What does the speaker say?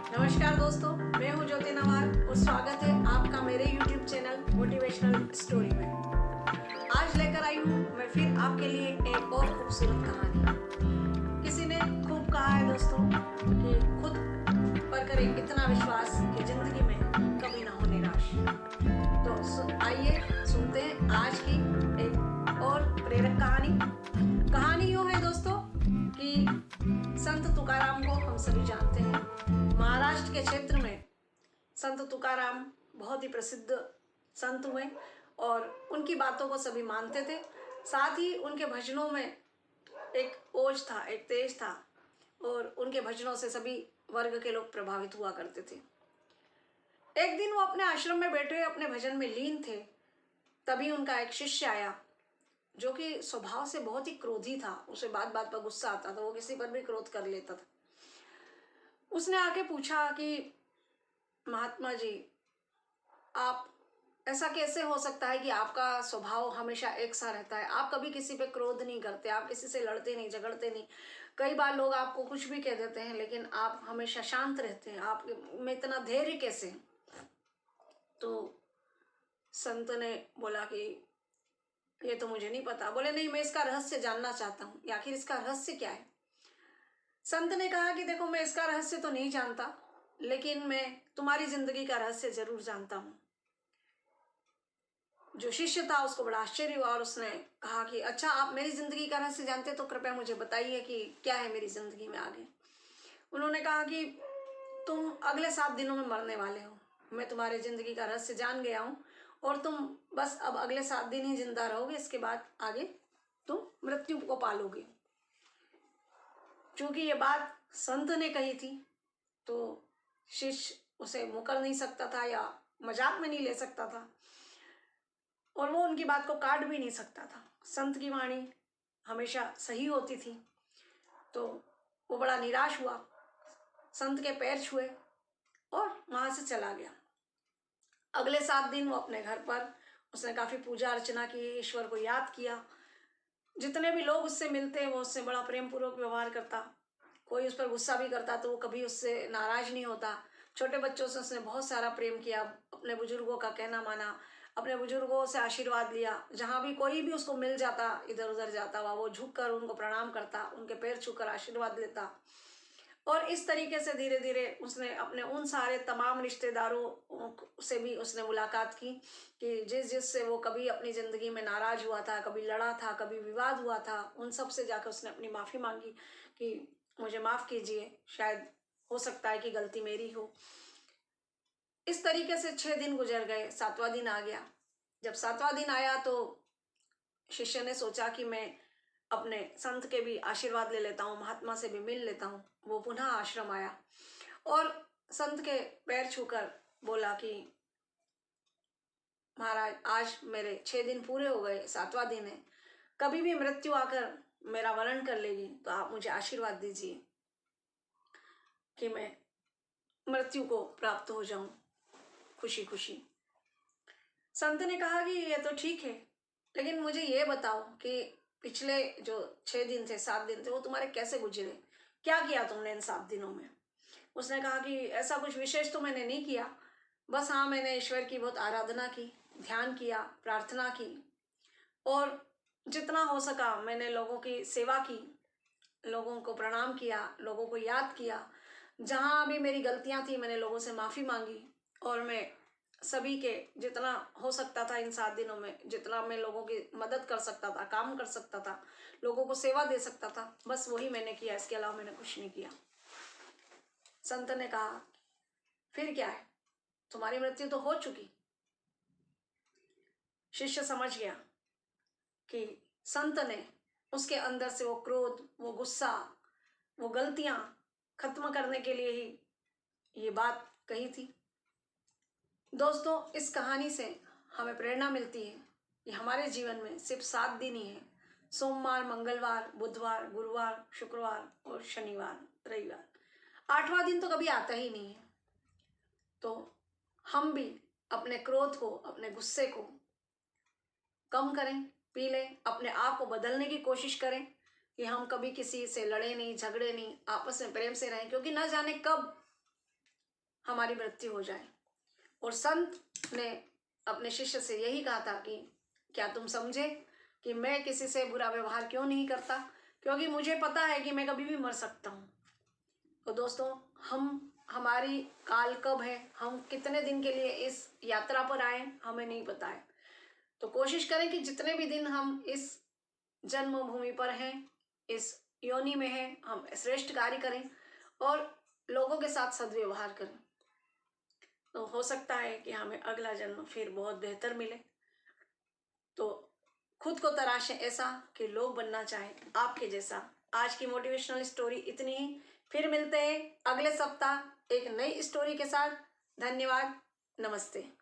नमस्कार दोस्तों, मैं हूं ज्योति नवार और स्वागत है आपका मेरे YouTube चैनल मोटिवेशनल स्टोरी में। आज लेकर आई हूं मैं फिर आपके लिए एक और खूबसूरत कहानी। किसी ने खूब कहा है दोस्तों कि खुद पर करें इतना विश्वास कि जिंदगी में कभी ना हो निराश। तो आइए सुनते हैं आज की एक और प्रेरक कहानी यूं है दोस्तों कि संत तुकाराम को हम सभी जानते हैं। महाराष्ट्र के क्षेत्र में संत तुकाराम बहुत ही प्रसिद्ध संत हुए और उनकी बातों को सभी मानते थे। साथ ही उनके भजनों में एक ओज था, एक तेज था और उनके भजनों से सभी वर्ग के लोग प्रभावित हुआ करते थे। एक दिन वो अपने आश्रम में बैठे अपने भजन में लीन थे, तभी उनका एक शिष्य आया जो कि स्वभाव से बहुत ही क्रोधी था। उसे बात बात पर गुस्सा आता था, वो किसी पर भी क्रोध कर लेता था। उसने आके पूछा कि महात्मा जी, आप ऐसा कैसे हो सकता है कि आपका स्वभाव हमेशा एक सा रहता है? आप कभी किसी पे क्रोध नहीं करते, आप किसी से लड़ते नहीं, झगड़ते नहीं। कई बार लोग आपको कुछ भी कह देते हैं लेकिन आप हमेशा शांत रहते हैं। आप में इतना धैर्य कैसे? तो संत ने बोला कि ये तो मुझे नहीं पता। बोले नहीं, मैं इसका रहस्य जानना चाहता हूँ, आखिर इसका रहस्य क्या है? संत ने कहा कि देखो, मैं इसका रहस्य तो नहीं जानता, लेकिन मैं तुम्हारी जिंदगी का रहस्य जरूर जानता हूं। जो शिष्य था उसको बड़ा आश्चर्य हुआ और उसने कहा कि अच्छा, आप मेरी जिंदगी का रहस्य जानते तो कृपया मुझे बताइए कि क्या है मेरी जिंदगी में आगे। उन्होंने कहा कि तुम अगले 7 दिनों में मरने वाले हो। मैं तुम्हारी जिंदगी का रहस्य जान गया हूं और तुम बस अब अगले 7 दिन ही जिंदा रहोगे, इसके बाद आगे तुम मृत्यु को पालोगे। क्योंकि ये बात संत ने कही थी तो शिष्य उसे मुकर नहीं सकता था या मजाक में नहीं ले सकता था और वो उनकी बात को काट भी नहीं सकता था। संत की वाणी हमेशा सही होती थी। तो वो बड़ा निराश हुआ, संत के पैर छुए और वहां से चला गया। अगले 7 दिन वो अपने घर पर उसने काफी पूजा अर्चना की, ईश्वर को याद किया। जितने भी लोग उससे मिलते वो उससे बड़ा प्रेम पूर्वक व्यवहार करता। कोई उस पर गुस्सा भी करता तो वो कभी उससे नाराज नहीं होता। छोटे बच्चों से उसने बहुत सारा प्रेम किया, अपने बुजुर्गों का कहना माना, अपने बुजुर्गों से आशीर्वाद लिया। जहाँ भी कोई भी उसको मिल जाता, इधर उधर जाता हुआ, वो झुक कर उनको प्रणाम करता, उनके पैर छूकर आशीर्वाद लेता। और इस तरीके से धीरे धीरे उसने अपने उन सारे तमाम रिश्तेदारों से भी उसने मुलाकात की कि जिससे वो कभी अपनी ज़िंदगी में नाराज हुआ था, कभी लड़ा था, कभी विवाद हुआ था, उन सब से जाकर उसने अपनी माफ़ी मांगी कि मुझे माफ़ कीजिए, शायद हो सकता है कि गलती मेरी हो। इस तरीके से 6 दिन गुजर गए, 7वां दिन आ गया। जब 7वां दिन आया तो शिष्य ने सोचा कि मैं अपने संत के भी आशीर्वाद ले लेता हूँ, महात्मा से भी मिल लेता हूँ। वो पुनः आश्रम आया और संत के पैर छूकर बोला कि महाराज, आज मेरे 6 दिन पूरे हो गए, 7वां दिन है। कभी भी मृत्यु आकर मेरा वर्ण कर लेगी तो आप मुझे आशीर्वाद दीजिए कि मैं मृत्यु को प्राप्त हो जाऊं खुशी खुशी। संत ने कहा कि ये तो ठीक है, लेकिन मुझे ये बताओ कि पिछले जो 6 दिन थे, 7 दिन थे, वो तुम्हारे कैसे गुजरे? क्या किया तुमने इन 7 दिनों में? उसने कहा कि ऐसा कुछ विशेष तो मैंने नहीं किया, बस हाँ, मैंने ईश्वर की बहुत आराधना की, ध्यान किया, प्रार्थना की और जितना हो सका मैंने लोगों की सेवा की, लोगों को प्रणाम किया, लोगों को याद किया। जहाँ भी मेरी गलतियां थी मैंने लोगों से माफ़ी मांगी और मैं सभी के जितना हो सकता था इन 7 दिनों में, जितना मैं लोगों की मदद कर सकता था, काम कर सकता था, लोगों को सेवा दे सकता था, बस वही मैंने किया, इसके अलावा मैंने कुछ नहीं किया। संत ने कहा फिर क्या है, तुम्हारी मृत्यु तो हो चुकी। शिष्य समझ गया कि संत ने उसके अंदर से वो क्रोध, वो गुस्सा, वो गलतियां खत्म करने के लिए ही ये बात कही थी। दोस्तों, इस कहानी से हमें प्रेरणा मिलती है कि हमारे जीवन में सिर्फ 7 दिन ही है। सोमवार, मंगलवार, बुधवार, गुरुवार, शुक्रवार और शनिवार, रविवार। 8वां दिन तो कभी आता ही नहीं है। तो हम भी अपने क्रोध को, अपने गुस्से को कम करें, पी लें, अपने आप को बदलने की कोशिश करें कि हम कभी किसी से लड़े नहीं, झगड़े नहीं, आपस में प्रेम से रहें। क्योंकि न जाने कब हमारी मृत्यु हो जाए। और संत ने अपने शिष्य से यही कहा था कि क्या तुम समझे कि मैं किसी से बुरा व्यवहार क्यों नहीं करता, क्योंकि मुझे पता है कि मैं कभी भी मर सकता हूँ। तो दोस्तों, हमारी काल कब है, हम कितने दिन के लिए इस यात्रा पर आए, हमें नहीं पता है। तो कोशिश करें कि जितने भी दिन हम इस जन्मभूमि पर हैं, इस योनि में हैं, हम श्रेष्ठ कार्य करें और लोगों के साथ सद्व्यवहार करें। तो हो सकता है कि हमें अगला जन्म फिर बहुत बेहतर मिले। तो खुद को तराशें ऐसा कि लोग बनना चाहें आपके जैसा। आज की मोटिवेशनल स्टोरी इतनी ही। फिर मिलते हैं अगले सप्ताह एक नई स्टोरी के साथ। धन्यवाद। नमस्ते।